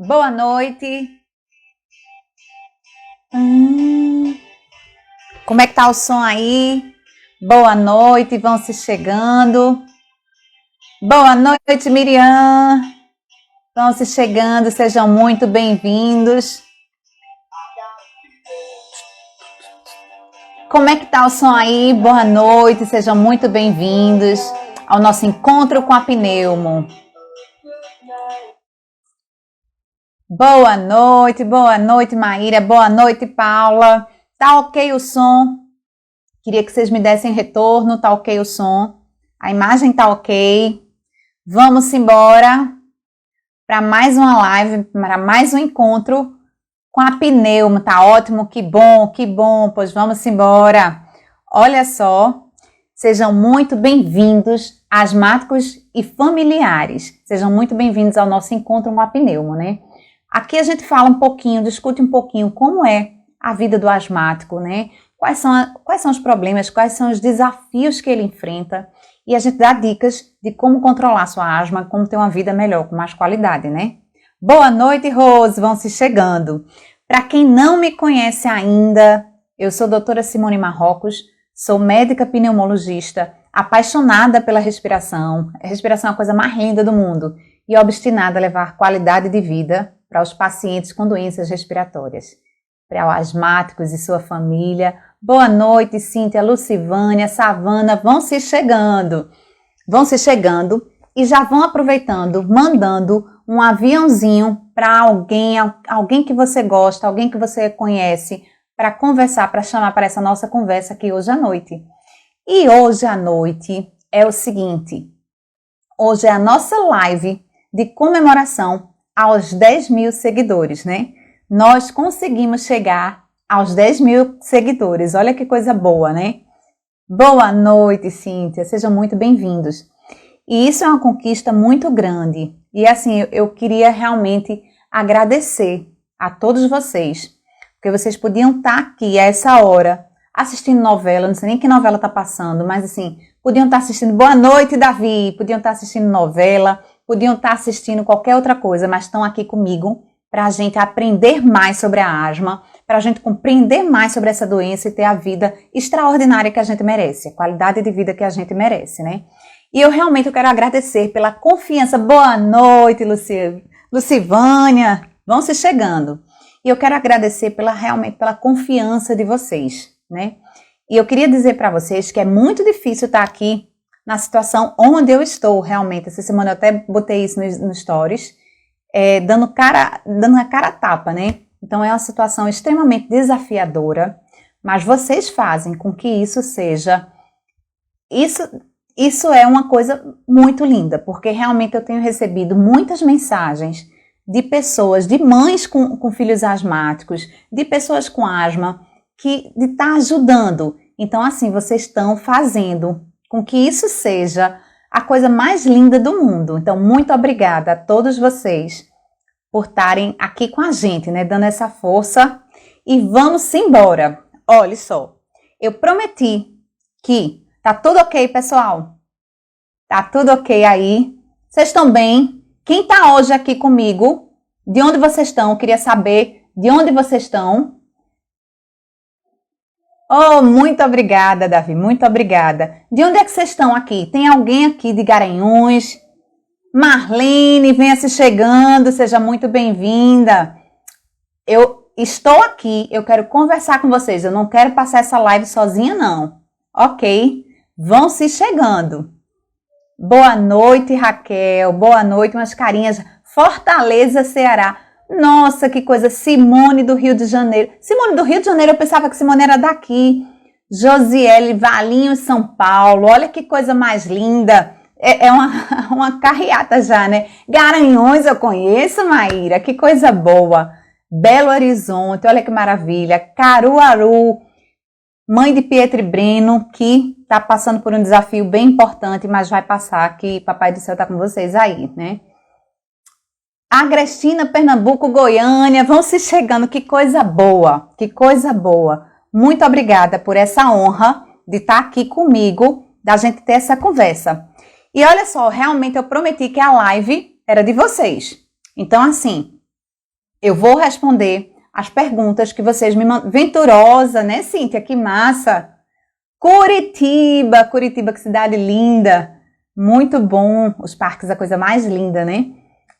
Boa noite. Como é que tá o som aí? Boa noite, vão se chegando. Boa noite, Miriam. Vão se chegando, sejam muito bem-vindos. Como é que tá o som aí? Boa noite, sejam muito bem-vindos ao nosso encontro com a Pneumo. Boa noite, Maíra, boa noite, Paula. Tá ok o som? Queria que vocês me dessem retorno, tá ok o som? A imagem tá ok? Vamos embora para mais uma live, para mais um encontro com a Pneumo, tá ótimo, que bom, pois vamos embora. Olha só, sejam muito bem-vindos, asmáticos e familiares. Sejam muito bem-vindos ao nosso encontro com a Pneumo, né? Aqui a gente fala um pouquinho, discute um pouquinho como é a vida do asmático, né? Quais são os problemas, quais são os desafios que ele enfrenta e a gente dá dicas de como controlar sua asma, como ter uma vida melhor, com mais qualidade, né? Boa noite, Rose, vão se chegando. Para quem não me conhece ainda, eu sou a doutora Simone Marrocos, sou médica pneumologista, apaixonada pela respiração. A respiração é a coisa mais linda do mundo e obstinada a levar qualidade de vida para os pacientes com doenças respiratórias, para os asmáticos e sua família. Boa noite, Cíntia, Lucivânia, Savana, vão se chegando e já vão aproveitando, mandando um aviãozinho para alguém que você gosta, alguém que você conhece, para conversar, para chamar para essa nossa conversa aqui hoje à noite. E hoje à noite é o seguinte, hoje é a nossa live de comemoração aos 10 mil seguidores, né? Nós conseguimos chegar aos 10 mil seguidores, olha que coisa boa, né? Boa noite, Cíntia, sejam muito bem-vindos. E isso é uma conquista muito grande. E assim, eu queria realmente agradecer a todos vocês, porque vocês podiam estar aqui a essa hora, assistindo novela, não sei nem que novela está passando, mas assim, podiam estar assistindo Boa Noite, Davi, podiam estar assistindo novela, podiam estar assistindo qualquer outra coisa, mas estão aqui comigo para a gente aprender mais sobre a asma, para a gente compreender mais sobre essa doença e ter a vida extraordinária que a gente merece, a qualidade de vida que a gente merece, né? E eu realmente quero agradecer pela confiança. Boa noite, Lucivânia, vão se chegando. E eu quero agradecer realmente pela confiança de vocês, né? E eu queria dizer para vocês que é muito difícil estar aqui na situação onde eu estou realmente. Essa semana eu até botei isso nos stories, dando a cara a tapa, né? Então é uma situação extremamente desafiadora, mas vocês fazem com que isso seja... Isso é uma coisa muito linda, porque realmente eu tenho recebido muitas mensagens de pessoas, de mães com filhos asmáticos, de pessoas com asma, de estar ajudando. Então, assim, vocês estão fazendo com que isso seja a coisa mais linda do mundo. Então, muito obrigada a todos vocês por estarem aqui com a gente, né, dando essa força. E vamos embora. Olha só, eu prometi que... Tá tudo ok, pessoal? Tá tudo ok aí? Vocês estão bem? Quem tá hoje aqui comigo? De onde vocês estão? Eu queria saber de onde vocês estão. Oh, muito obrigada, Davi, muito obrigada. De onde é que vocês estão aqui? Tem alguém aqui de Garanhuns? Marlene, venha se chegando, seja muito bem-vinda. Eu estou aqui, eu quero conversar com vocês, eu não quero passar essa live sozinha, não. Ok? Vão se chegando. Boa noite, Raquel. Boa noite, umas carinhas. Fortaleza, Ceará. Nossa, que coisa. Simone do Rio de Janeiro. Simone do Rio de Janeiro, eu pensava que Simone era daqui. Josiele, Valinhos, São Paulo. Olha que coisa mais linda. É uma carreata já, né? Garanhuns eu conheço, Maíra. Que coisa boa. Belo Horizonte, olha que maravilha. Caruaru. Mãe de Pietro Breno, que está passando por um desafio bem importante, mas vai passar, que Papai do Céu está com vocês aí, né? Agrestina, Pernambuco, Goiânia, vão se chegando, que coisa boa, que coisa boa. Muito obrigada por essa honra de estar aqui comigo, da gente ter essa conversa. E olha só, realmente eu prometi que a live era de vocês. Então, assim, eu vou responder as perguntas que vocês me mandam. Venturosa, né, Cíntia? Que massa! Curitiba, Curitiba, que cidade linda! Muito bom, os parques, a coisa mais linda, né?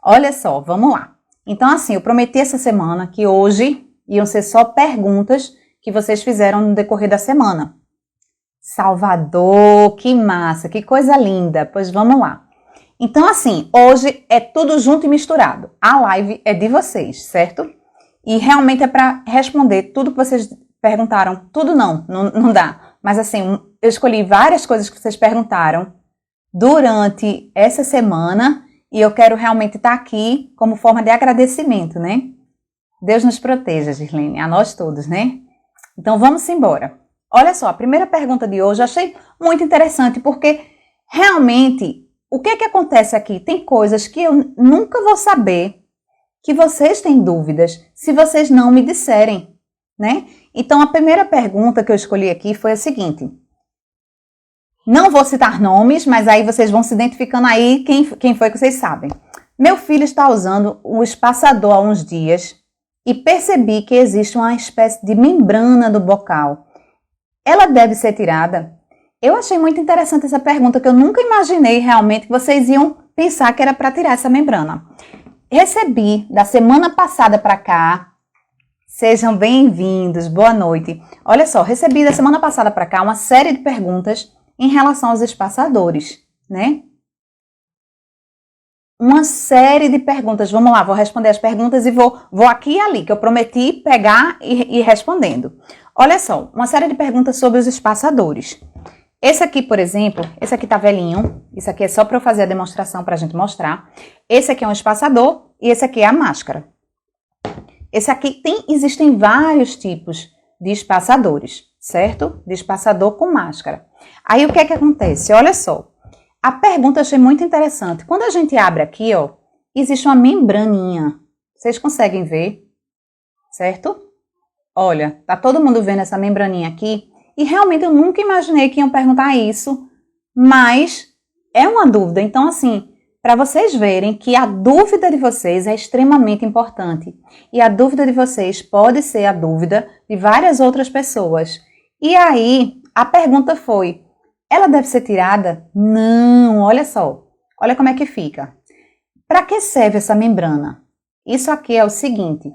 Olha só, vamos lá. Então, assim, eu prometi essa semana que hoje iam ser só perguntas que vocês fizeram no decorrer da semana. Salvador, que massa, que coisa linda. Pois vamos lá. Então, assim, hoje é tudo junto e misturado. A live é de vocês, certo? E realmente é para responder tudo que vocês perguntaram. Tudo não dá. Mas, assim, eu escolhi várias coisas que vocês perguntaram durante essa semana e eu quero realmente estar aqui como forma de agradecimento, né? Deus nos proteja, Gislene, a nós todos, né? Então, vamos embora. Olha só, a primeira pergunta de hoje eu achei muito interessante, porque realmente, o que é que acontece aqui? Tem coisas que eu nunca vou saber, que vocês têm dúvidas, se vocês não me disserem, né? Então, a primeira pergunta que eu escolhi aqui foi a seguinte. Não vou citar nomes, mas aí vocês vão se identificando aí quem foi que vocês sabem. Meu filho está usando o espaçador há uns dias e percebi que existe uma espécie de membrana do bocal. Ela deve ser tirada? Eu achei muito interessante essa pergunta, que eu nunca imaginei realmente que vocês iam pensar que era para tirar essa membrana. Recebi da semana passada para cá, sejam bem-vindos, boa noite. Olha só, recebi da semana passada para cá uma série de perguntas em relação aos espaçadores, né? Uma série de perguntas, vamos lá, vou responder as perguntas e vou aqui e ali, que eu prometi pegar e ir respondendo. Olha só, uma série de perguntas sobre os espaçadores. Esse aqui, por exemplo, esse aqui tá velhinho, isso aqui é só para eu fazer a demonstração para a gente mostrar. Esse aqui é um espaçador e esse aqui é a máscara. Esse aqui existem vários tipos de espaçadores, certo? De espaçador com máscara. Aí o que é que acontece? Olha só, a pergunta eu achei muito interessante. Quando a gente abre aqui, ó, existe uma membraninha. Vocês conseguem ver, certo? Olha, tá todo mundo vendo essa membraninha aqui? E realmente eu nunca imaginei que iam perguntar isso, mas é uma dúvida. Então, assim, para vocês verem que a dúvida de vocês é extremamente importante. E a dúvida de vocês pode ser a dúvida de várias outras pessoas. E aí, a pergunta foi, ela deve ser tirada? Não, olha só. Olha como é que fica. Para que serve essa membrana? Isso aqui é o seguinte,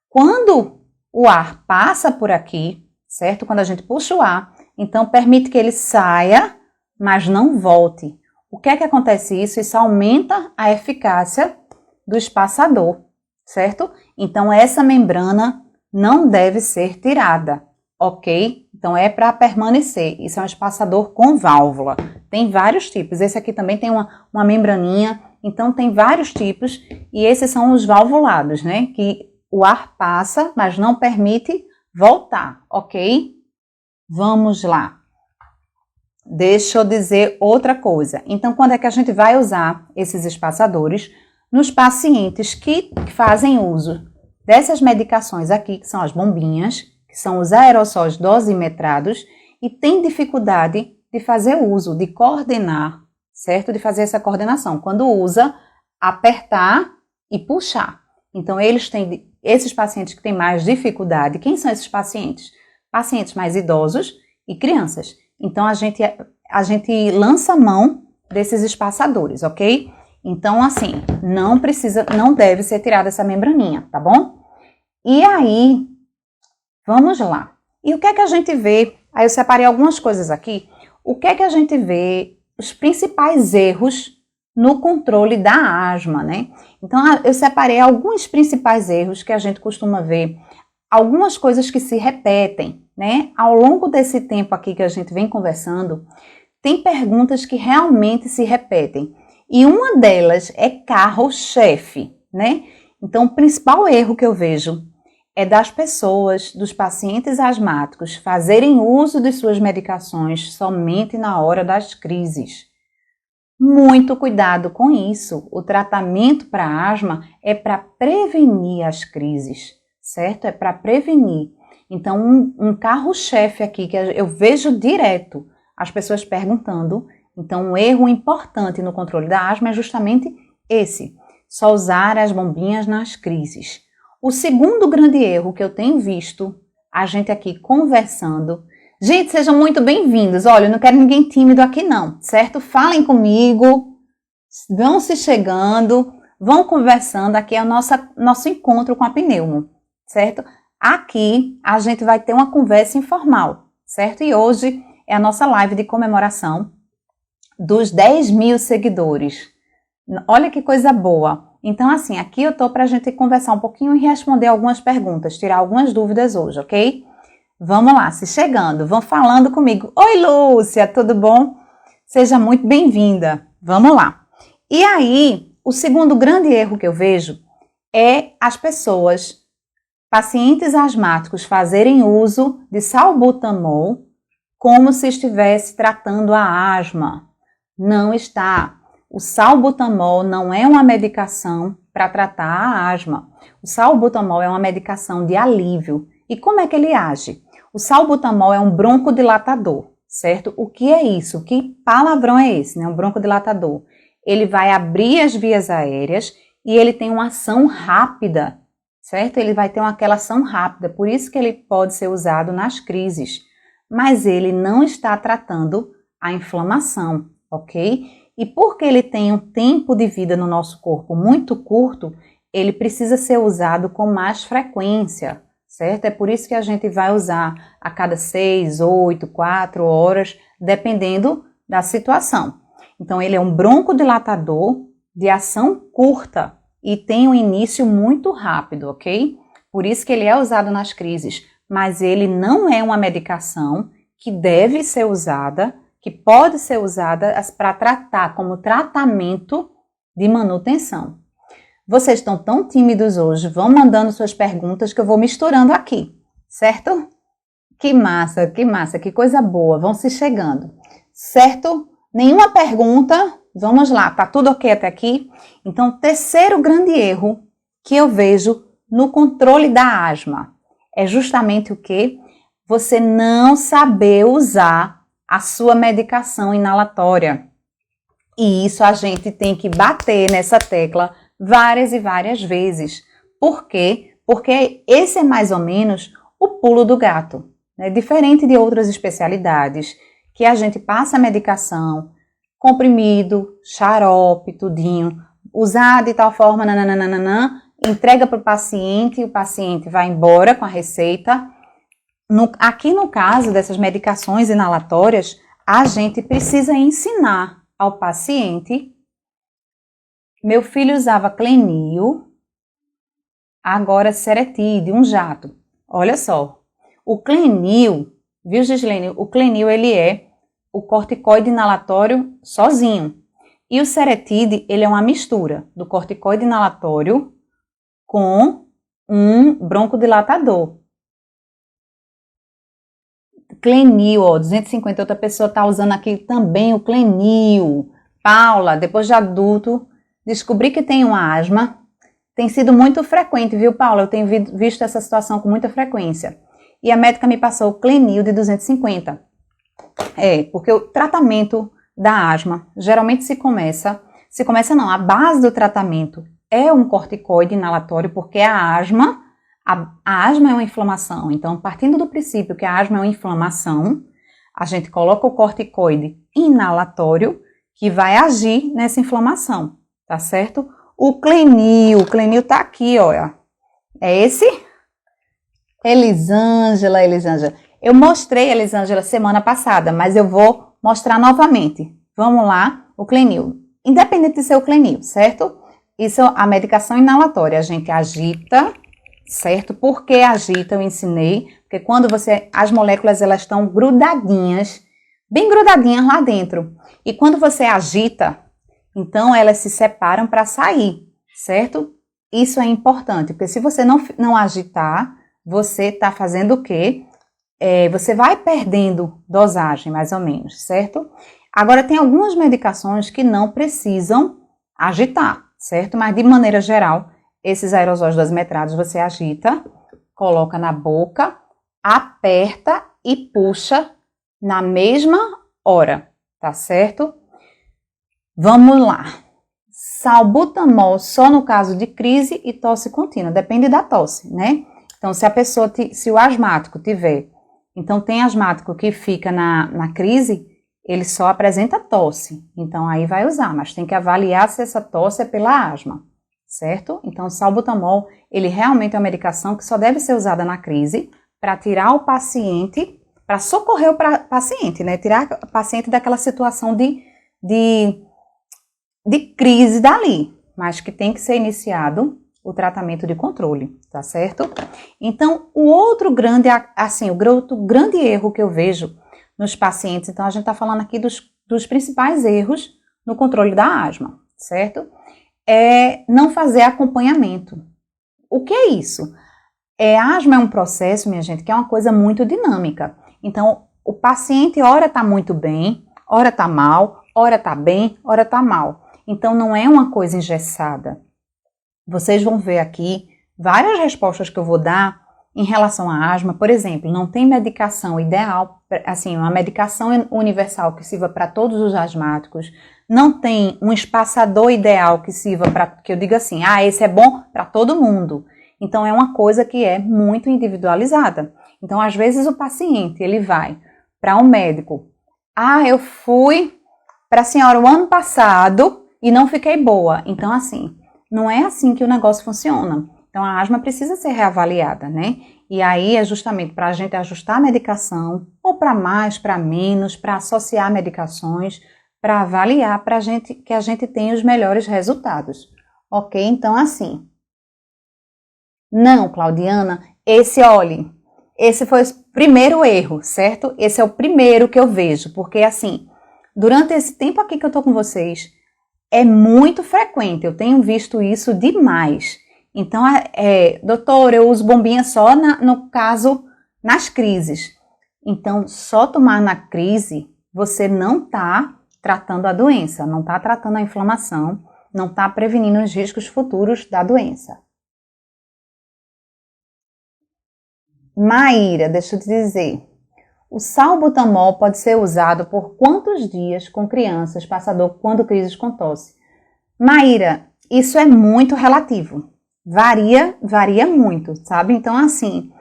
quando o ar passa por aqui, certo? Quando a gente puxa o ar, então permite que ele saia, mas não volte. O que é que acontece isso? Isso aumenta a eficácia do espaçador, certo? Então essa membrana não deve ser tirada, ok? Então é para permanecer. Isso é um espaçador com válvula. Tem vários tipos. Esse aqui também tem uma membraninha. Então tem vários tipos e esses são os valvulados, né? Que o ar passa, mas não permite voltar, ok? Vamos lá. Deixa eu dizer outra coisa. Então, quando é que a gente vai usar esses espaçadores? Nos pacientes que fazem uso dessas medicações aqui, que são as bombinhas, que são os aerossóis dosimetrados, e tem dificuldade de fazer uso, de coordenar, certo? De fazer essa coordenação. Quando usa, apertar e puxar. Então, esses pacientes que têm mais dificuldade, quem são esses pacientes? Pacientes mais idosos e crianças. Então, a gente lança mão desses espaçadores, ok? Então, assim, não deve ser tirada essa membraninha, tá bom? E aí, vamos lá. E o que é que a gente vê? Aí eu separei algumas coisas aqui. O que é que a gente vê? Os principais erros no controle da asma, né? Então, eu separei alguns principais erros que a gente costuma ver. Algumas coisas que se repetem, né? Ao longo desse tempo aqui que a gente vem conversando, tem perguntas que realmente se repetem. E uma delas é carro-chefe, né? Então, o principal erro que eu vejo é das pessoas, dos pacientes asmáticos, fazerem uso de suas medicações somente na hora das crises. Muito cuidado com isso. O tratamento para asma é para prevenir as crises, certo? É para prevenir. Então, um carro-chefe aqui que eu vejo direto as pessoas perguntando. Então, um erro importante no controle da asma é justamente esse. Só usar as bombinhas nas crises. O segundo grande erro que eu tenho visto a gente aqui conversando. Gente, sejam muito bem-vindos. Olha, eu não quero ninguém tímido aqui não, certo? Falem comigo, vão se chegando, vão conversando. Aqui é o nosso encontro com a Pneumo, certo? Aqui a gente vai ter uma conversa informal, certo? E hoje é a nossa live de comemoração dos 10 mil seguidores. Olha que coisa boa. Então, assim, aqui eu tô pra gente conversar um pouquinho e responder algumas perguntas, tirar algumas dúvidas hoje, ok? Vamos lá, se chegando, vão falando comigo. Oi, Lúcia, tudo bom? Seja muito bem-vinda. Vamos lá. E aí, o segundo grande erro que eu vejo é as pessoas, pacientes asmáticos, fazerem uso de salbutamol como se estivesse tratando a asma. Não está. O salbutamol não é uma medicação para tratar a asma. O salbutamol é uma medicação de alívio. E como é que ele age? O salbutamol é um broncodilatador, certo? O que é isso? Que palavrão é esse, né? Um broncodilatador. Ele vai abrir as vias aéreas e ele tem uma ação rápida, certo? Ele vai ter aquela ação rápida, por isso que ele pode ser usado nas crises. Mas ele não está tratando a inflamação, ok? E porque ele tem um tempo de vida no nosso corpo muito curto, ele precisa ser usado com mais frequência, certo? É por isso que a gente vai usar a cada 6, 8, 4 horas, dependendo da situação. Então, ele é um broncodilatador de ação curta e tem um início muito rápido, ok? Por isso que ele é usado nas crises, mas ele não é uma medicação que deve ser usada, que pode ser usada para tratar como tratamento de manutenção. Vocês estão tão tímidos hoje, vão mandando suas perguntas que eu vou misturando aqui, certo? Que massa, que coisa boa, vão se chegando, certo? Nenhuma pergunta, vamos lá, tá tudo ok até aqui? Então, o terceiro grande erro que eu vejo no controle da asma é justamente o quê? Você não saber usar a sua medicação inalatória. E isso a gente tem que bater nessa tecla várias e várias vezes. Por quê? Porque esse é mais ou menos o pulo do gato, né? Diferente de outras especialidades, que a gente passa a medicação, comprimido, xarope, tudinho, usar de tal forma, nananana, entrega para o paciente vai embora com a receita. Aqui no caso dessas medicações inalatórias, a gente precisa ensinar ao paciente. Meu filho usava Clenil, agora Seretide, um jato. Olha só, o Clenil, viu, Gislene? O Clenil, ele é o corticoide inalatório sozinho. E o Seretide, ele é uma mistura do corticoide inalatório com um broncodilatador. Clenil, ó, 250, outra pessoa está usando aqui também o Clenil. Paula, depois de adulto, descobri que tenho asma. Tem sido muito frequente, viu, Paula? Eu tenho visto essa situação com muita frequência. E a médica me passou o Clenil de 250. Porque o tratamento da asma, geralmente a base do tratamento é um corticoide inalatório, porque a asma é uma inflamação. Então, partindo do princípio que a asma é uma inflamação, a gente coloca o corticoide inalatório que vai agir nessa inflamação, tá certo? O Clenil tá aqui, olha. É esse? Elisângela. Eu mostrei, Elisângela, semana passada, mas eu vou mostrar novamente. Vamos lá, o Clenil. Independente de ser o Clenil, certo? Isso é a medicação inalatória. A gente agita, certo? Por que agita? Eu ensinei. Porque quando as moléculas, elas estão grudadinhas, bem grudadinhas lá dentro. E quando você agita, então elas se separam para sair, certo? Isso é importante, porque se você não agitar, você está fazendo o quê? Você vai perdendo dosagem, mais ou menos, certo? Agora, tem algumas medicações que não precisam agitar, certo? Mas, de maneira geral, esses aerosóis dosimetrados você agita, coloca na boca, aperta e puxa na mesma hora, tá certo? Vamos lá. salbutamol só no caso de crise e tosse contínua, depende da tosse, né? Então, se o asmático tiver, então tem asmático que fica na crise, ele só apresenta tosse, então aí vai usar, mas tem que avaliar se essa tosse é pela asma, certo? Então, o salbutamol, ele realmente é uma medicação que só deve ser usada na crise para tirar o paciente, para socorrer o paciente, né? Tirar o paciente daquela situação de crise dali, mas que tem que ser iniciado o tratamento de controle, tá certo? Então, o outro grande erro que eu vejo nos pacientes, então a gente tá falando aqui dos principais erros no controle da asma, certo? É não fazer acompanhamento. O que é isso? A asma é um processo, minha gente, que é uma coisa muito dinâmica. Então, o paciente ora tá muito bem, ora tá mal, ora tá bem, ora tá mal. Então, não é uma coisa engessada. Vocês vão ver aqui várias respostas que eu vou dar em relação à asma. Por exemplo, não tem medicação ideal, assim, uma medicação universal que sirva para todos os asmáticos. Não tem um espaçador ideal que sirva para, que eu diga assim, esse é bom para todo mundo. Então, é uma coisa que é muito individualizada. Então, às vezes o paciente, ele vai para um médico. Eu fui para a senhora o ano passado e não fiquei boa. Então, assim, não é assim que o negócio funciona. Então, a asma precisa ser reavaliada, né? E aí é justamente para a gente ajustar a medicação, ou para mais, para menos, para associar medicações, para avaliar, para que a gente tenha os melhores resultados. Ok? Então, assim. Não, Claudiana, esse foi o primeiro erro, certo? Esse é o primeiro que eu vejo, porque assim, durante esse tempo aqui que eu tô com vocês, é muito frequente, eu tenho visto isso demais. Então, doutor, eu uso bombinha só no caso, nas crises. Então, só tomar na crise, você não tá tratando a doença, não tá tratando a inflamação, não tá prevenindo os riscos futuros da doença. Maíra, deixa eu te dizer, o salbutamol pode ser usado por quantos dias com crianças passador quando crises com tosse? Maíra, isso é muito relativo, varia muito, sabe? Então, assim,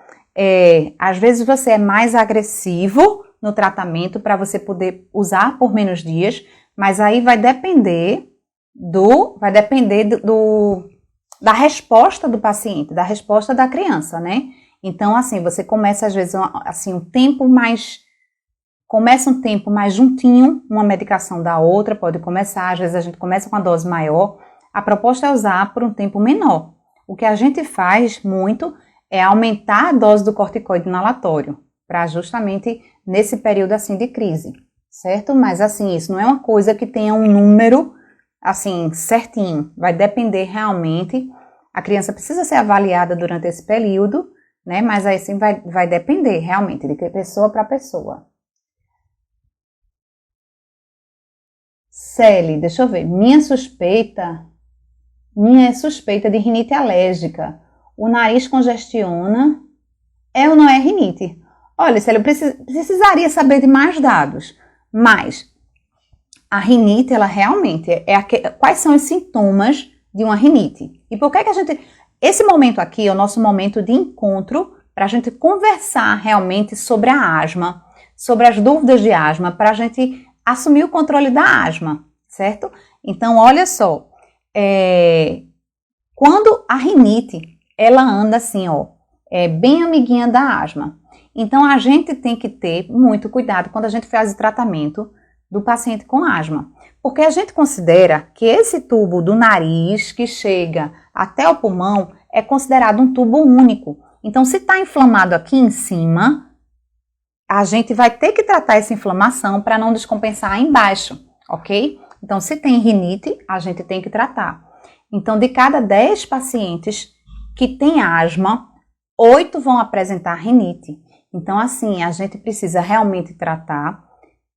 às vezes você é mais agressivo no tratamento para você poder usar por menos dias, mas aí vai depender da resposta do paciente, da resposta da criança, né? Então, assim, você começa, às vezes, assim, começa um tempo mais juntinho, uma medicação da outra, pode começar, às vezes a gente começa com a dose maior, a proposta é usar por um tempo menor. O que a gente faz muito é aumentar a dose do corticoide inalatório, para justamente nesse período, assim, de crise, certo? Mas, assim, isso não é uma coisa que tenha um número, assim, certinho, vai depender realmente, a criança precisa ser avaliada durante esse período, né? Mas aí sim vai depender realmente de pessoa para pessoa. Celi, deixa eu ver. Minha é suspeita de rinite alérgica. O nariz congestiona. É ou não é rinite? Olha, Celi, eu precisaria saber de mais dados. Mas a rinite, ela realmente quais são os sintomas de uma rinite? E por que a gente... Esse momento aqui é o nosso momento de encontro para a gente conversar realmente sobre a asma, sobre as dúvidas de asma, para a gente assumir o controle da asma, certo? Então, olha só, quando a rinite, ela anda assim, bem amiguinha da asma. Então, a gente tem que ter muito cuidado quando a gente faz o tratamento do paciente com asma, porque a gente considera que esse tubo do nariz que chega até o pulmão é considerado um tubo único. Então, se está inflamado aqui em cima, a gente vai ter que tratar essa inflamação para não descompensar embaixo, ok? Então, se tem rinite, a gente tem que tratar. Então, de cada 10 pacientes que têm asma, 8 vão apresentar rinite. Então, assim, a gente precisa realmente tratar,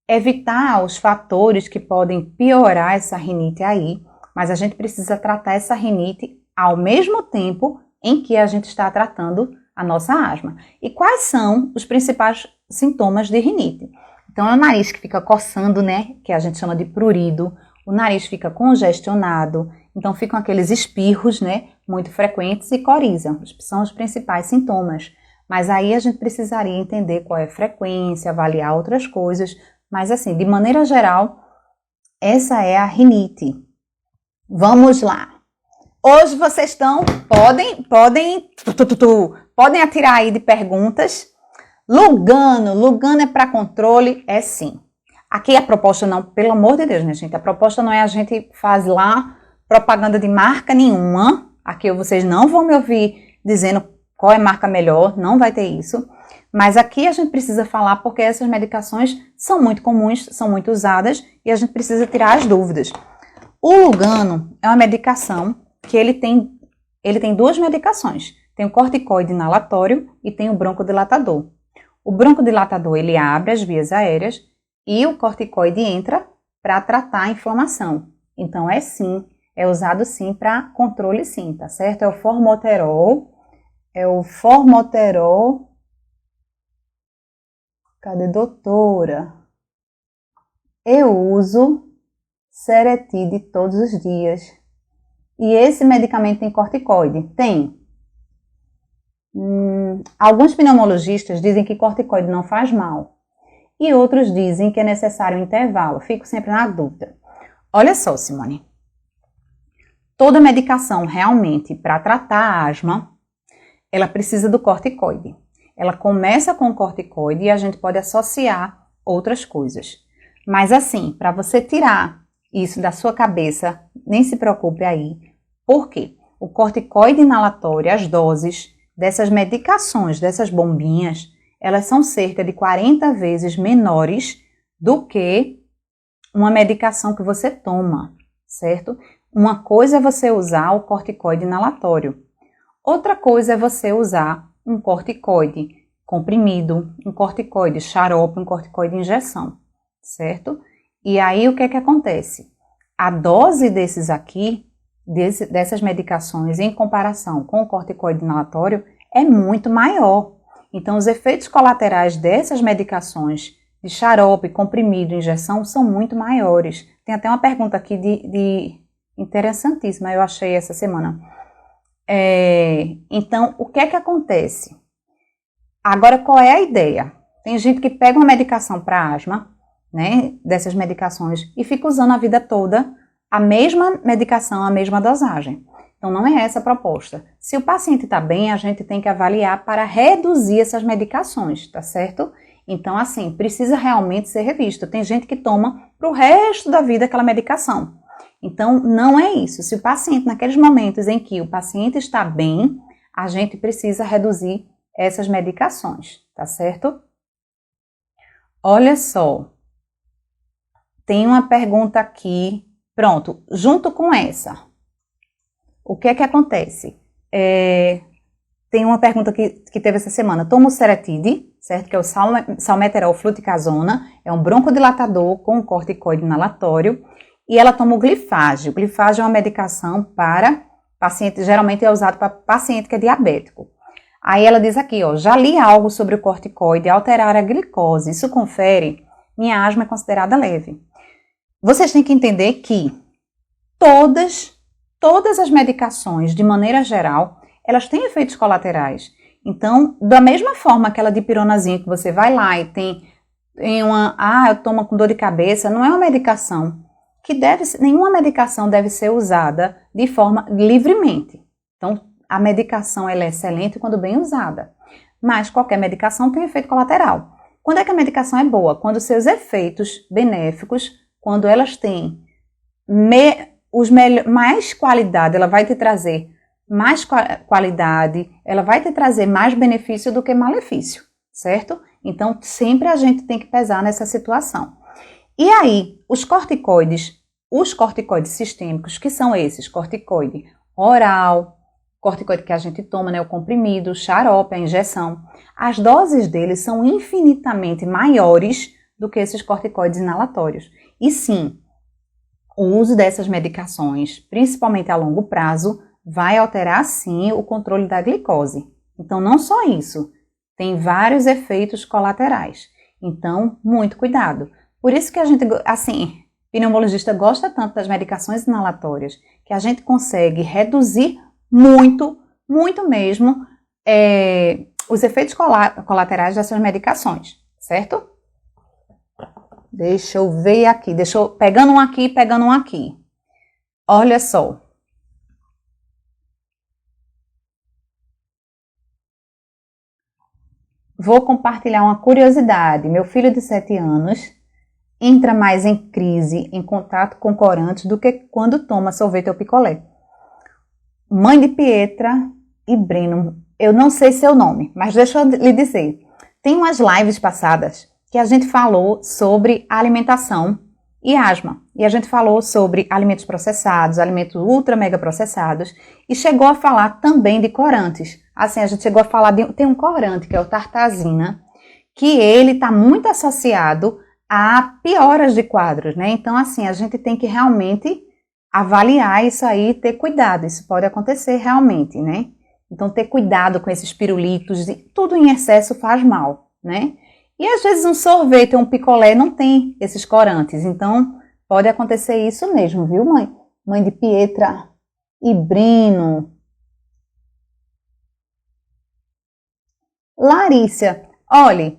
evitar os fatores que podem piorar essa rinite aí, mas a gente precisa tratar essa rinite ao mesmo tempo em que a gente está tratando a nossa asma. E quais são os principais sintomas de rinite? Então, é o nariz que fica coçando, né, que a gente chama de prurido, o nariz fica congestionado, então ficam aqueles espirros, né, muito frequentes e coriza, são os principais sintomas. Mas aí a gente precisaria entender qual é a frequência, avaliar outras coisas, mas assim, de maneira geral, essa é a rinite. Vamos lá. Hoje vocês podem atirar aí de perguntas. Lugano é para controle? É sim. Aqui a proposta não, pelo amor de Deus, minha gente, a proposta não é a gente fazer lá propaganda de marca nenhuma. Aqui vocês não vão me ouvir dizendo qual é a marca melhor, não vai ter isso. Mas aqui a gente precisa falar porque essas medicações são muito comuns, são muito usadas e a gente precisa tirar as dúvidas. O Lugano é uma medicação que ele tem duas medicações. Tem o corticoide inalatório e tem o broncodilatador. O broncodilatador ele abre as vias aéreas e o corticoide entra para tratar a inflamação. Então é usado sim para controle sim, tá certo? É o formoterol. Cadê, doutora? Eu uso Seretide todos os dias. E esse medicamento tem corticoide? Tem. Alguns pneumologistas dizem que corticoide não faz mal. E outros dizem que é necessário um intervalo. Fico sempre na dúvida. Olha só, Simone. Toda medicação realmente para tratar a asma, ela precisa do corticoide. Ela começa com o corticoide e a gente pode associar outras coisas. Mas assim, para você tirar isso da sua cabeça, nem se preocupe aí. Por quê? O corticoide inalatório, as doses dessas medicações, dessas bombinhas, elas são cerca de 40 vezes menores do que uma medicação que você toma, certo? Uma coisa é você usar o corticoide inalatório. Outra coisa é você usar um corticoide comprimido, um corticoide xarope, um corticoide injeção, certo? E aí o que é que acontece? A dose desses aqui, dessas medicações em comparação com o corticoide inalatório é muito maior. Então os efeitos colaterais dessas medicações de xarope, comprimido, injeção são muito maiores. Tem até uma pergunta aqui de interessantíssima, eu achei essa semana. Então, o que é que acontece? Agora, qual é a ideia? Tem gente que pega uma medicação para asma, né, dessas medicações, e fica usando a vida toda a mesma medicação, a mesma dosagem. Então, não é essa a proposta. Se o paciente está bem, a gente tem que avaliar para reduzir essas medicações, tá certo? Então, assim, precisa realmente ser revisto. Tem gente que toma para o resto da vida aquela medicação. Então, não é isso. Se o paciente, naqueles momentos em que o paciente está bem, a gente precisa reduzir essas medicações, tá certo? Olha só. Tem uma pergunta aqui. Pronto, junto com essa. O que é que acontece? Tem uma pergunta que teve essa semana. Toma o Seretide, certo? Que é o salmeterol fluticasona. É um broncodilatador com corticoide inalatório. E ela toma o glifage. O glifage é uma medicação para paciente, geralmente é usado para paciente que é diabético. Aí ela diz aqui, ó, já li algo sobre o corticoide alterar a glicose. Isso confere? Minha asma é considerada leve. Vocês têm que entender que todas as medicações, de maneira geral, elas têm efeitos colaterais. Então, da mesma forma aquela dipironazinha que você vai lá e tem eu tomo com dor de cabeça, não é uma medicação nenhuma medicação deve ser usada de forma livremente. Então, a medicação ela é excelente quando bem usada, mas qualquer medicação tem efeito colateral. Quando é que a medicação é boa? Quando seus efeitos benéficos, quando elas têm mais qualidade, ela vai te trazer mais qualidade, ela vai te trazer mais benefício do que malefício, certo? Então, sempre a gente tem que pesar nessa situação. E aí, os corticoides sistêmicos, que são esses? Corticoide oral, corticoide que a gente toma, né, o comprimido, o xarope, a injeção. As doses deles são infinitamente maiores do que esses corticoides inalatórios. E sim, o uso dessas medicações, principalmente a longo prazo, vai alterar sim o controle da glicose. Então, não só isso, tem vários efeitos colaterais. Então, muito cuidado. Por isso que a gente, assim, pneumologista gosta tanto das medicações inalatórias que a gente consegue reduzir muito, muito mesmo, os efeitos colaterais dessas medicações, certo? Deixa eu ver aqui, pegando um aqui. Olha só. Vou compartilhar uma curiosidade. Meu filho de 7 anos entra mais em crise, em contato com corantes, do que quando toma sorvete ou picolé. Mãe de Pietra e Breno, eu não sei seu nome, mas deixa eu lhe dizer. Tem umas lives passadas que a gente falou sobre alimentação e asma. E a gente falou sobre alimentos processados, alimentos ultra mega processados, e chegou a falar também de corantes. Assim, a gente chegou a falar tem um corante, que é o tartazina, que ele está muito associado a pioras de quadros, né? Então, assim, a gente tem que realmente avaliar isso aí e ter cuidado. Isso pode acontecer realmente, né? Então, ter cuidado com esses pirulitos, tudo em excesso faz mal, né? E às vezes um sorvete ou um picolé não tem esses corantes, então pode acontecer isso mesmo, viu, mãe? Mãe de Pietra e Brino. Larissa, olhe,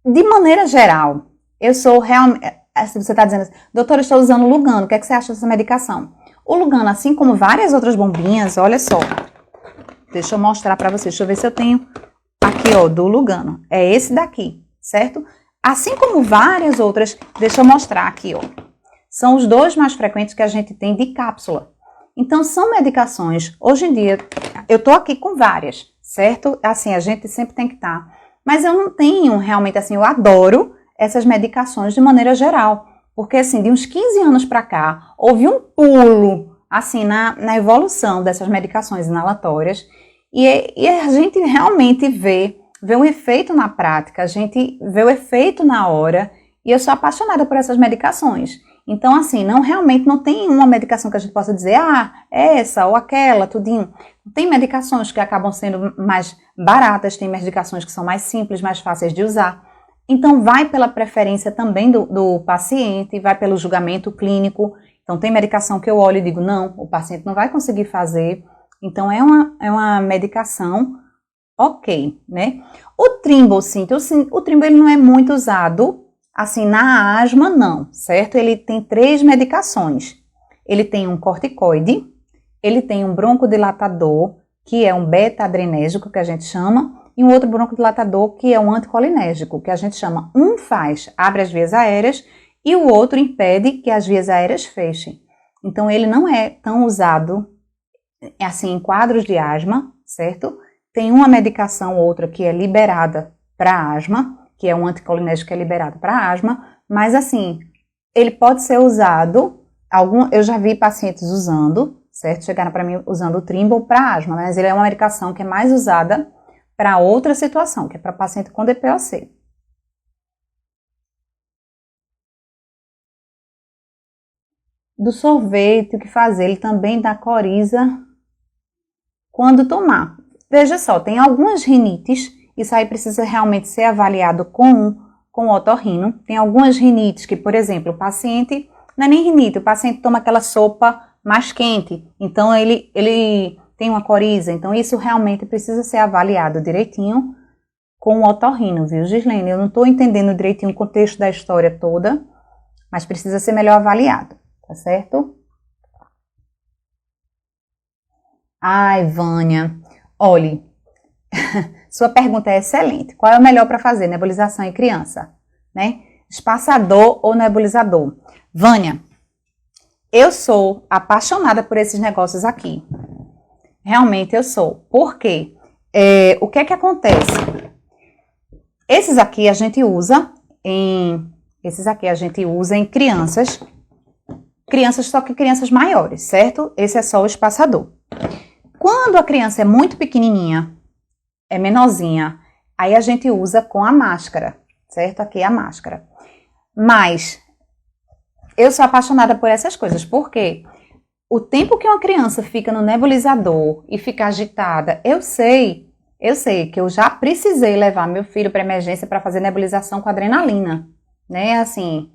de maneira geral, eu sou realmente, assim, você está dizendo assim, doutora, eu estou usando o Lugano, o que é que você acha dessa medicação? O Lugano, assim como várias outras bombinhas, olha só, deixa eu mostrar para vocês, deixa eu ver se eu tenho aqui, ó, do Lugano, é esse daqui, certo? Assim como várias outras, deixa eu mostrar aqui, ó, são os 2 mais frequentes que a gente tem de cápsula. Então, são medicações, hoje em dia, eu tô aqui com várias, certo? Assim, a gente sempre tem que estar, mas eu não tenho realmente, assim, eu adoro essas medicações de maneira geral, porque, assim, de uns 15 anos para cá, houve um pulo, assim, na evolução dessas medicações inalatórias, e a gente realmente vê o efeito na prática, a gente vê o efeito na hora, e eu sou apaixonada por essas medicações. Então, assim, realmente não tem uma medicação que a gente possa dizer, é essa ou aquela, tudinho. Tem medicações que acabam sendo mais baratas, tem medicações que são mais simples, mais fáceis de usar. Então, vai pela preferência também do paciente, vai pelo julgamento clínico. Então, tem medicação que eu olho e digo, não, o paciente não vai conseguir fazer. Então, é uma medicação ok, né? O Trimbolcint, o Trimbo ele não é muito usado, assim, na asma não, certo? Ele tem 3 medicações. Ele tem um corticoide, ele tem um broncodilatador, que é um beta-adrenérgico, que a gente chama, e um outro broncodilatador, que é um anticolinérgico, que a gente chama. Um abre as vias aéreas, e o outro impede que as vias aéreas fechem. Então, ele não é tão usado, assim, em quadros de asma, certo? Tem uma medicação ou outra que é liberada para asma, que é um anticolinérgico que é liberado para asma, mas assim, ele pode ser usado, eu já vi pacientes usando, certo? Chegaram para mim usando o Trimble para asma, mas ele é uma medicação que é mais usada para outra situação, que é para paciente com DPOC. Do sorvete, o que fazer? Ele também dá coriza quando tomar. Veja só, tem algumas rinites, isso aí precisa realmente ser avaliado com o otorrino. Tem algumas rinites que, por exemplo, o paciente, não é nem rinite, o paciente toma aquela sopa mais quente, então ele tem uma coriza, então isso realmente precisa ser avaliado direitinho com o otorrino, viu, Gislene? Eu não estou entendendo direitinho o contexto da história toda, mas precisa ser melhor avaliado, tá certo? Ai, Vânia, olhe, sua pergunta é excelente. Qual é o melhor para fazer? Nebulização em criança, né? Espaçador ou nebulizador? Vânia, eu sou apaixonada por esses negócios aqui. Realmente eu sou. Por quê? O que é que acontece? Esses aqui a gente usa em crianças, só que crianças maiores, certo? Esse é só o espaçador. Quando a criança é muito pequenininha, é menorzinha, aí a gente usa com a máscara, certo? Aqui é a máscara. Mas eu sou apaixonada por essas coisas, porque o tempo que uma criança fica no nebulizador e fica agitada, eu sei que eu já precisei levar meu filho para emergência para fazer nebulização com adrenalina, né? Assim,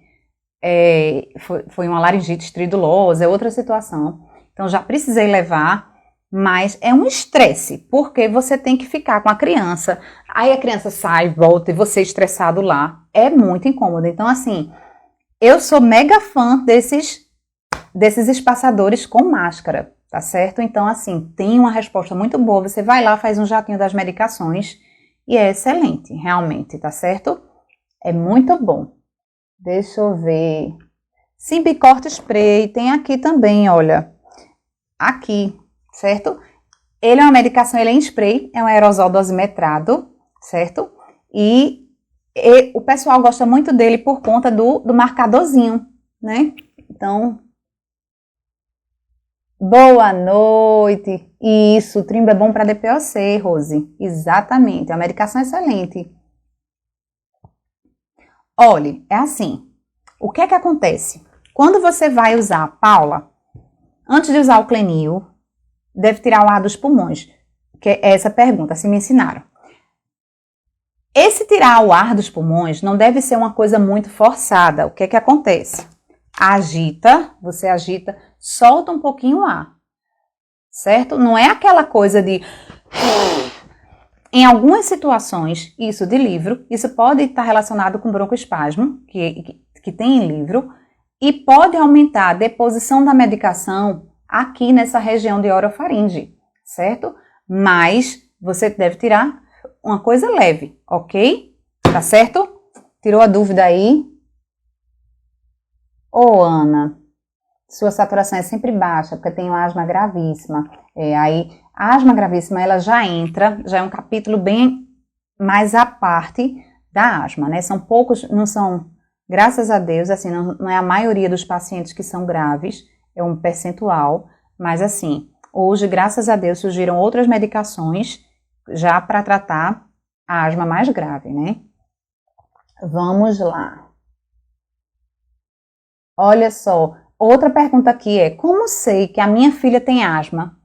foi uma laringite estridulosa, é outra situação. Então já precisei levar, mas é um estresse, porque você tem que ficar com a criança, aí a criança sai, volta e você estressado lá, é muito incômodo. Então assim, eu sou mega fã desses espaçadores com máscara, tá certo? Então assim, tem uma resposta muito boa, você vai lá, faz um jatinho das medicações e é excelente, realmente, tá certo? É muito bom. Deixa eu ver. Simbicorte Spray, tem aqui também, olha, aqui, certo? Ele é uma medicação, ele é em spray, é um aerosol dosimetrado, certo? E o pessoal gosta muito dele por conta do marcadorzinho, né? Então, boa noite. Isso, o Trimba é bom para DPOC, Rose. Exatamente, é uma medicação excelente. Olha, é assim, o que é que acontece? Quando você vai usar, Paula, antes de usar o Clenil, deve tirar o ar dos pulmões, que é essa pergunta, se me ensinaram. Esse tirar o ar dos pulmões não deve ser uma coisa muito forçada. O que é que acontece? Você agita, solta um pouquinho o ar, certo? Não é aquela coisa de... Em algumas situações, isso de livro, isso pode estar relacionado com broncoespasmo, que tem em livro, e pode aumentar a deposição da medicação aqui nessa região de orofaringe, certo? Mas você deve tirar uma coisa leve, ok? Tá certo? Tirou a dúvida aí? Ô, Ana, sua saturação é sempre baixa, porque tem uma asma gravíssima. Aí, a asma gravíssima, ela já é um capítulo bem mais à parte da asma, né? São poucos, não são, graças a Deus, assim, não é a maioria dos pacientes que são graves, é um percentual, mas assim, hoje, graças a Deus, surgiram outras medicações já para tratar a asma mais grave, né? Vamos lá. Olha só, outra pergunta aqui é, como sei que a minha filha tem asma,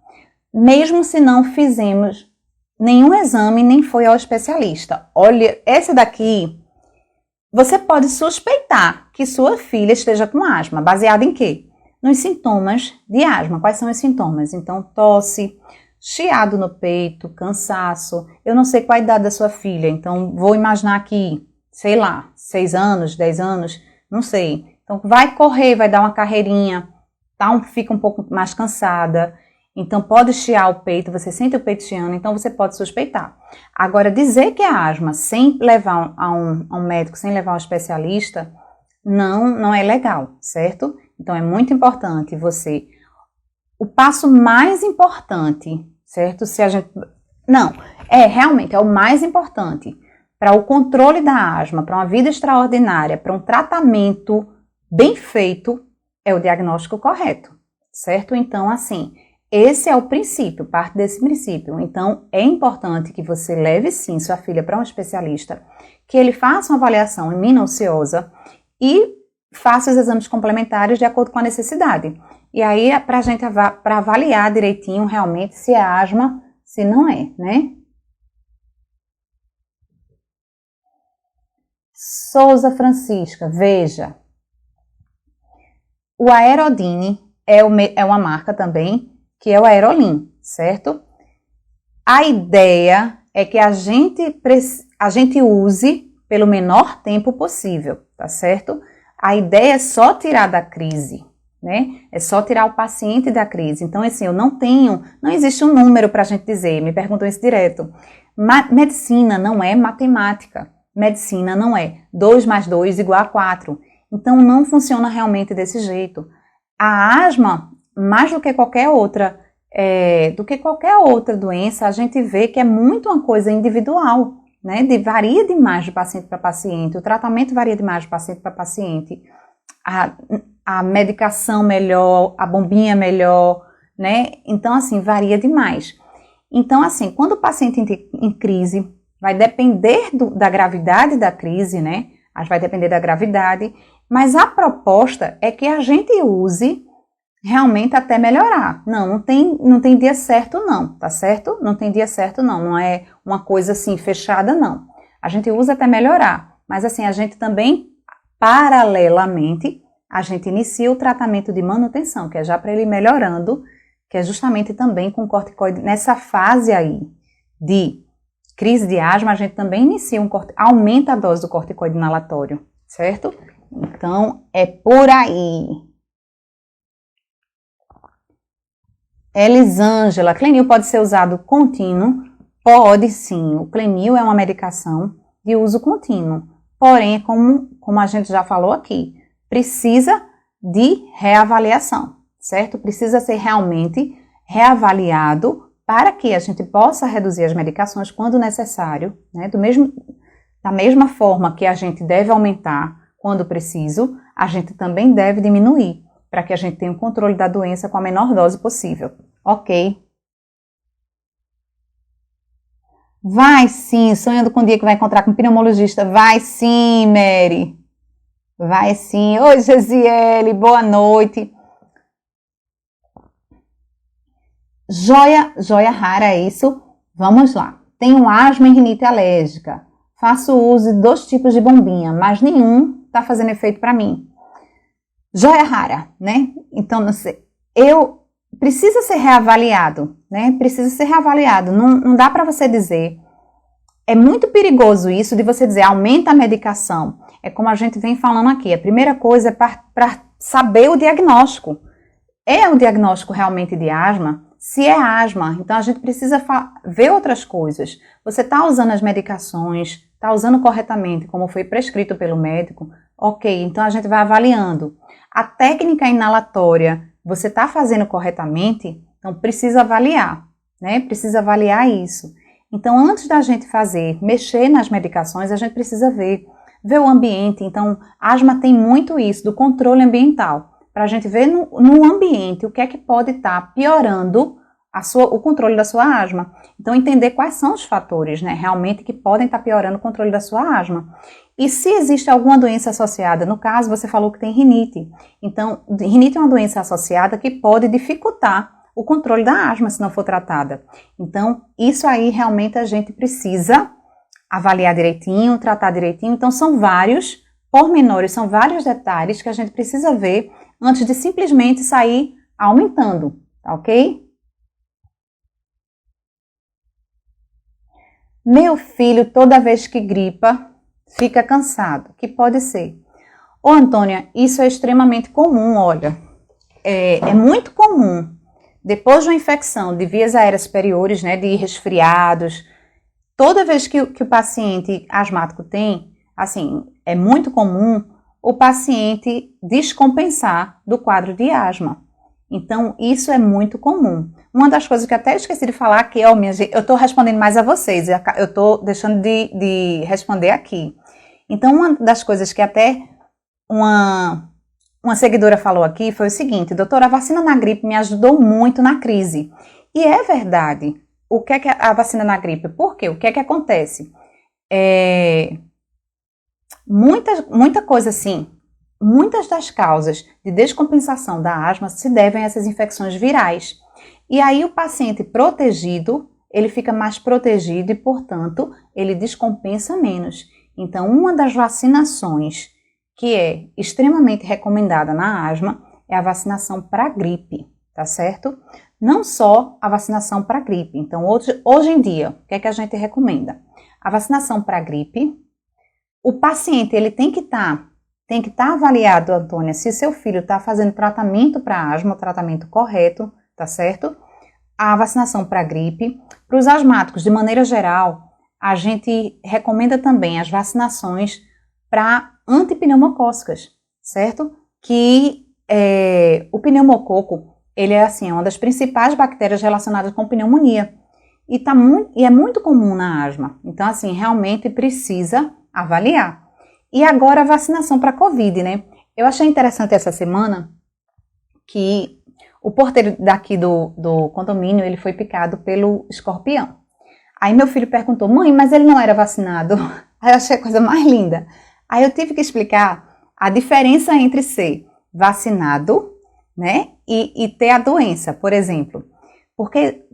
mesmo se não fizemos nenhum exame nem foi ao especialista? Olha, essa daqui, você pode suspeitar que sua filha esteja com asma, baseado em quê? Nos sintomas de asma. Quais são os sintomas? Então, tosse, chiado no peito, cansaço. Eu não sei qual a idade da sua filha, então vou imaginar aqui, sei lá, 6 anos, 10 anos, não sei. Então, vai correr, vai dar uma carreirinha, fica um pouco mais cansada. Então, pode chiar o peito, você sente o peito chiando, então você pode suspeitar. Agora, dizer que é asma sem levar a um médico, sem levar a um especialista, não é legal, certo? Então, é muito importante você... O passo mais importante, certo? Realmente, é o mais importante para o controle da asma, para uma vida extraordinária, para um tratamento bem feito, é o diagnóstico correto, certo? Então, assim, esse é o princípio, parte desse princípio. Então, é importante que você leve, sim, sua filha para um especialista, que ele faça uma avaliação minuciosa e faça os exames complementares de acordo com a necessidade. E aí, para avaliar direitinho realmente se é asma, se não é, né? Souza Francisca, veja. O Aerodine é uma marca também, que é o Aerolin, certo? A ideia é que a gente use pelo menor tempo possível, tá certo? A ideia é só tirar da crise, né? É só tirar o paciente da crise. Então, assim, não existe um número para a gente dizer, me perguntam isso direto. Medicina não é matemática. Medicina não é 2 mais 2 igual a 4. Então, não funciona realmente desse jeito. A asma, mais do que qualquer outra doença, a gente vê que é muito uma coisa individual, né? Varia demais de paciente para paciente, o tratamento varia demais de paciente para paciente, a medicação melhor, a bombinha melhor, né? Então, assim, varia demais. Então, assim, quando o paciente em crise, vai depender da gravidade da crise, né? Vai depender da gravidade, mas a proposta é que a gente use realmente até melhorar. Não tem dia certo não, tá certo? Não tem dia certo não é uma coisa assim fechada não. A gente usa até melhorar, mas assim, a gente também, paralelamente, a gente inicia o tratamento de manutenção, que é já para ele ir melhorando, que é justamente também com corticoide. Nessa fase aí de crise de asma, a gente também inicia aumenta a dose do corticoide inalatório, certo? Então, é por aí. Elisângela, Clenil pode ser usado contínuo? Pode sim, o Clenil é uma medicação de uso contínuo, porém, como a gente já falou aqui, precisa de reavaliação, certo? Precisa ser realmente reavaliado para que a gente possa reduzir as medicações quando necessário, né? Da mesma forma que a gente deve aumentar quando preciso, a gente também deve diminuir, para que a gente tenha o controle da doença com a menor dose possível. Ok. Vai sim, sonhando com o dia que vai encontrar com um pneumologista. Vai sim, Mary. Vai sim. Oi, Gesiele, boa noite. Joia rara, é isso? Vamos lá. Tenho asma e rinite alérgica. Faço uso de 2 tipos de bombinha, mas nenhum está fazendo efeito para mim. Joia rara, né? Então, precisa ser reavaliado, né? Precisa ser reavaliado. Não dá para você dizer. É muito perigoso isso de você dizer aumenta a medicação. É como a gente vem falando aqui. A primeira coisa é para saber o diagnóstico. É o diagnóstico realmente de asma? Se é asma, então a gente precisa ver outras coisas. Você está usando as medicações, está usando corretamente, como foi prescrito pelo médico? Ok, então a gente vai avaliando. A técnica inalatória, você está fazendo corretamente? Então precisa avaliar, né? Precisa avaliar isso. Então antes da gente mexer nas medicações, a gente precisa ver o ambiente. Então asma tem muito isso, do controle ambiental. Para a gente ver no ambiente o que é que pode estar piorando o controle da sua asma. Então, entender quais são os fatores, né, realmente que podem estar piorando o controle da sua asma. E se existe alguma doença associada, no caso, você falou que tem rinite. Então, rinite é uma doença associada que pode dificultar o controle da asma se não for tratada. Então, isso aí realmente a gente precisa avaliar direitinho, tratar direitinho. Então, são vários pormenores, são vários detalhes que a gente precisa ver antes de simplesmente sair aumentando, tá ok? Meu filho, toda vez que gripa, fica cansado. Que pode ser? Ô, Antônia, isso é extremamente comum, olha. É muito comum. Depois de uma infecção de vias aéreas superiores, né, de resfriados, toda vez que o paciente asmático tem, assim, é muito comum o paciente descompensar do quadro de asma. Então, isso é muito comum. Uma das coisas que até esqueci de falar aqui, ó, minha gente, eu estou respondendo mais a vocês, eu estou deixando de responder aqui. Então, uma das coisas que até uma seguidora falou aqui foi o seguinte: doutora, a vacina na gripe me ajudou muito na crise. E é verdade. O que é a vacina na gripe? Por quê? O que é que acontece? Muita coisa assim, muitas das causas de descompensação da asma se devem a essas infecções virais. E aí o paciente protegido, ele fica mais protegido e, portanto, ele descompensa menos. Então, uma das vacinações que é extremamente recomendada na asma é a vacinação para gripe, tá certo? Não só a vacinação para gripe. Então, hoje em dia, o que é que a gente recomenda? A vacinação para gripe, o paciente ele tem que estar avaliado, Antônia, se seu filho está fazendo tratamento para asma, o tratamento correto, tá certo? A vacinação para gripe. Para os asmáticos, de maneira geral, a gente recomenda também as vacinações para antipneumocócicas, certo? Que o pneumococo, ele é assim, uma das principais bactérias relacionadas com pneumonia. E é muito comum na asma. Então, assim, realmente precisa avaliar. E agora a vacinação para Covid, né? Eu achei interessante essa semana que o porteiro daqui do condomínio, ele foi picado pelo escorpião. Aí meu filho perguntou, mãe, mas ele não era vacinado? Aí eu achei a coisa mais linda. Aí eu tive que explicar a diferença entre ser vacinado, né, e ter a doença, por exemplo. Por que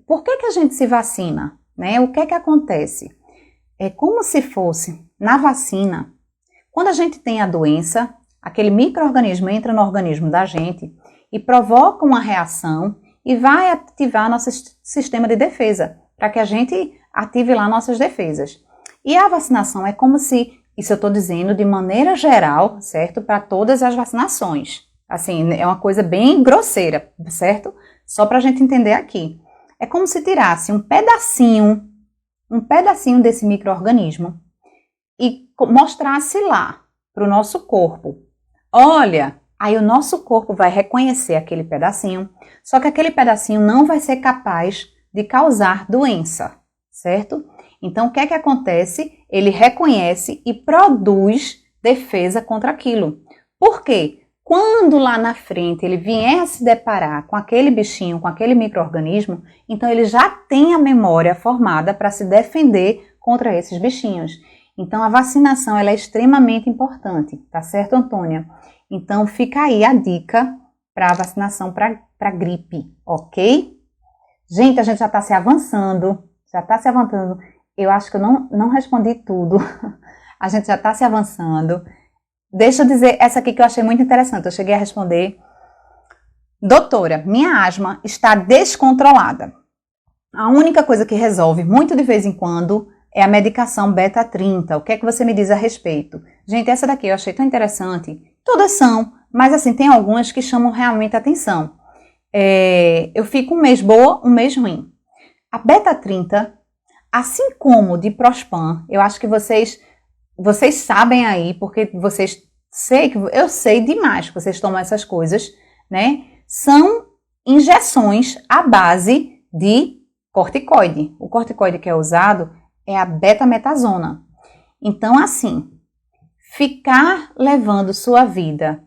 a gente se vacina? Né? O que é que acontece? É como se fosse, na vacina, quando a gente tem a doença, aquele micro-organismo entra no organismo da gente e provoca uma reação e vai ativar nosso sistema de defesa, para que a gente ative lá nossas defesas. E a vacinação é como se, isso eu estou dizendo de maneira geral, certo? Para todas as vacinações. Assim, é uma coisa bem grosseira, certo? Só para a gente entender aqui. É como se tirasse um pedacinho desse micro-organismo e mostrasse lá para o nosso corpo. Olha, aí o nosso corpo vai reconhecer aquele pedacinho, só que aquele pedacinho não vai ser capaz de causar doença, certo? Então, o que é que acontece? Ele reconhece e produz defesa contra aquilo. Por quê? Quando lá na frente ele vier a se deparar com aquele bichinho, com aquele micro-organismo, então ele já tem a memória formada para se defender contra esses bichinhos. Então a vacinação ela é extremamente importante, tá certo, Antônia? Então fica aí a dica para a vacinação para gripe, ok? Gente, a gente já está se avançando, Eu acho que eu não respondi tudo. A gente já está se avançando. Deixa eu dizer essa aqui que eu achei muito interessante. Eu cheguei a responder. Doutora, minha asma está descontrolada. A única coisa que resolve muito de vez em quando é a medicação beta-30. O que é que você me diz a respeito? Gente, essa daqui eu achei tão interessante. Todas são, mas assim, tem algumas que chamam realmente a atenção. Eu fico um mês boa, um mês ruim. A beta-30, assim como o Diprospan, eu acho que vocês sabem aí, porque eu sei demais que vocês tomam essas coisas, né? São injeções à base de corticoide. O corticoide que é usado é a betametasona. Então, assim, ficar levando sua vida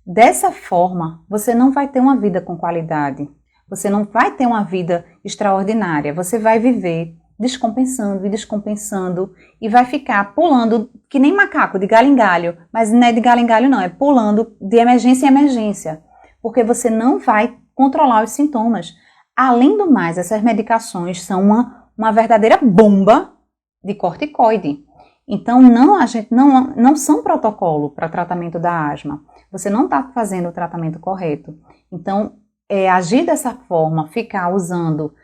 dessa forma, você não vai ter uma vida com qualidade. Você não vai ter uma vida extraordinária. Você vai viver descompensando e descompensando e vai ficar pulando que nem macaco, de galho em galho, mas não é de galho em galho não, é pulando de emergência em emergência, porque você não vai controlar os sintomas. Além do mais, essas medicações são uma verdadeira bomba de corticoide. Então, não são protocolo para tratamento da asma. Você não está fazendo o tratamento correto. Então, agir dessa forma, ficar usando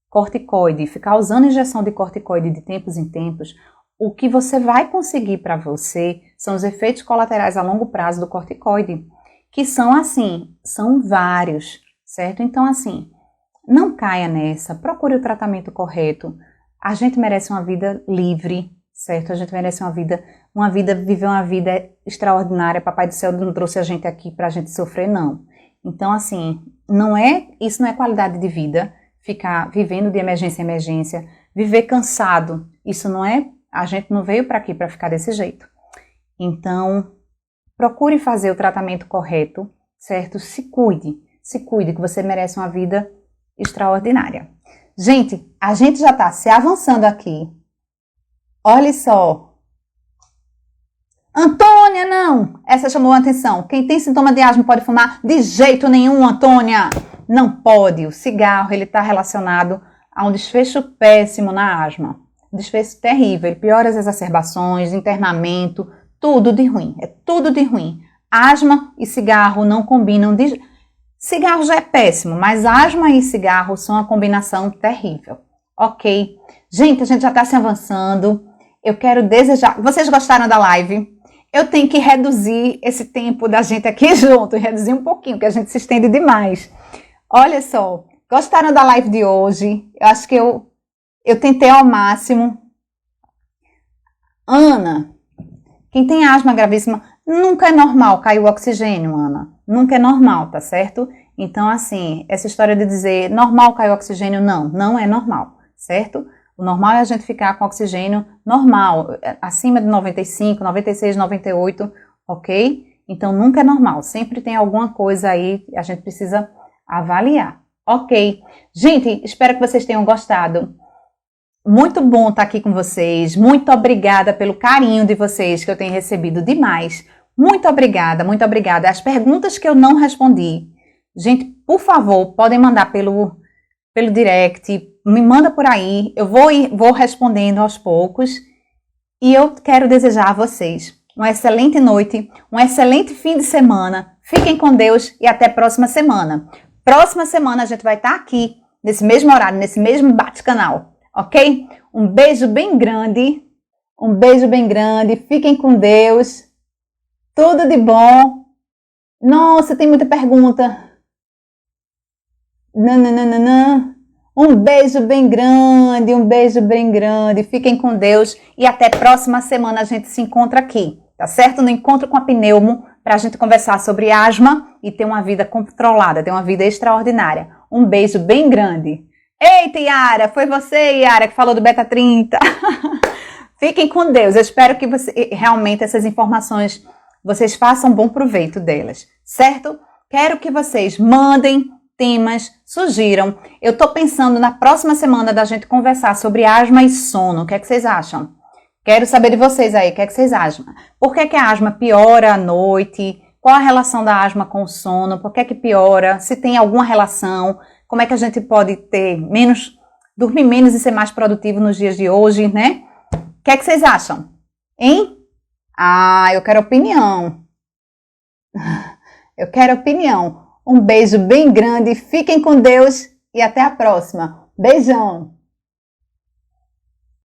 corticoide, ficar usando injeção de corticoide de tempos em tempos, o que você vai conseguir para você são os efeitos colaterais a longo prazo do corticoide, que são assim, são vários, certo? Então assim, não caia nessa, procure o tratamento correto. A gente merece uma vida livre, certo? A gente merece viver uma vida extraordinária. Papai do céu não trouxe a gente aqui para a gente sofrer, não. Então assim, isso não é qualidade de vida. Ficar vivendo de emergência em emergência, viver cansado, isso não é, a gente não veio para aqui para ficar desse jeito. Então, procure fazer o tratamento correto, certo? Se cuide que você merece uma vida extraordinária. Gente, a gente já está se avançando aqui. Olha só. Antônia, não! Essa chamou a atenção. Quem tem sintoma de asma pode fumar? De jeito nenhum, Antônia! Não pode. O cigarro ele está relacionado a um desfecho péssimo na asma. Um desfecho terrível. Ele piora as exacerbações, internamento, tudo de ruim. É tudo de ruim. Asma e cigarro não combinam. Cigarro já é péssimo, mas asma e cigarro são uma combinação terrível. Ok? Gente, a gente já está se avançando. Eu quero desejar... Vocês gostaram da live? Eu tenho que reduzir esse tempo da gente aqui junto. Reduzir um pouquinho, porque a gente se estende demais. Olha só, gostaram da live de hoje? Eu acho que eu tentei ao máximo. Ana, quem tem asma gravíssima, nunca é normal cair o oxigênio, Ana. Nunca é normal, tá certo? Então, assim, essa história de dizer normal cair o oxigênio, não é normal, certo? O normal é a gente ficar com oxigênio normal, acima de 95, 96, 98, ok? Então, nunca é normal. Sempre tem alguma coisa aí que a gente precisa avaliar. Ok. Gente, espero que vocês tenham gostado. Muito bom estar aqui com vocês. Muito obrigada pelo carinho de vocês que eu tenho recebido demais. Muito obrigada, muito obrigada. As perguntas que eu não respondi, gente, por favor, podem mandar pelo direct, me manda por aí. Eu vou respondendo aos poucos. E eu quero desejar a vocês uma excelente noite, um excelente fim de semana. Fiquem com Deus e até próxima semana. Próxima semana a gente vai estar aqui, nesse mesmo horário, nesse mesmo bate-canal, ok? Um beijo bem grande. Um beijo bem grande. Fiquem com Deus. Tudo de bom. Nossa, tem muita pergunta. Nananana. Um beijo bem grande, um beijo bem grande. Fiquem com Deus e até próxima semana a gente se encontra aqui, tá certo? No Encontro com a Pneumo, para a gente conversar sobre asma e ter uma vida controlada, ter uma vida extraordinária. Um beijo bem grande. Eita, Yara, foi você, Yara, que falou do Beta 30. Fiquem com Deus. Eu espero que realmente essas informações, vocês façam bom proveito delas, certo? Quero que vocês mandem temas, sugiram. Eu estou pensando na próxima semana da gente conversar sobre asma e sono. O que é que vocês acham? Quero saber de vocês aí. O que é que vocês acham? Por que a asma piora à noite? Qual a relação da asma com o sono? Por que piora? Se tem alguma relação? Como é que a gente pode dormir menos e ser mais produtivo nos dias de hoje, né? O que é que vocês acham? Hein? Eu quero opinião. Eu quero opinião. Um beijo bem grande, fiquem com Deus e até a próxima. Beijão!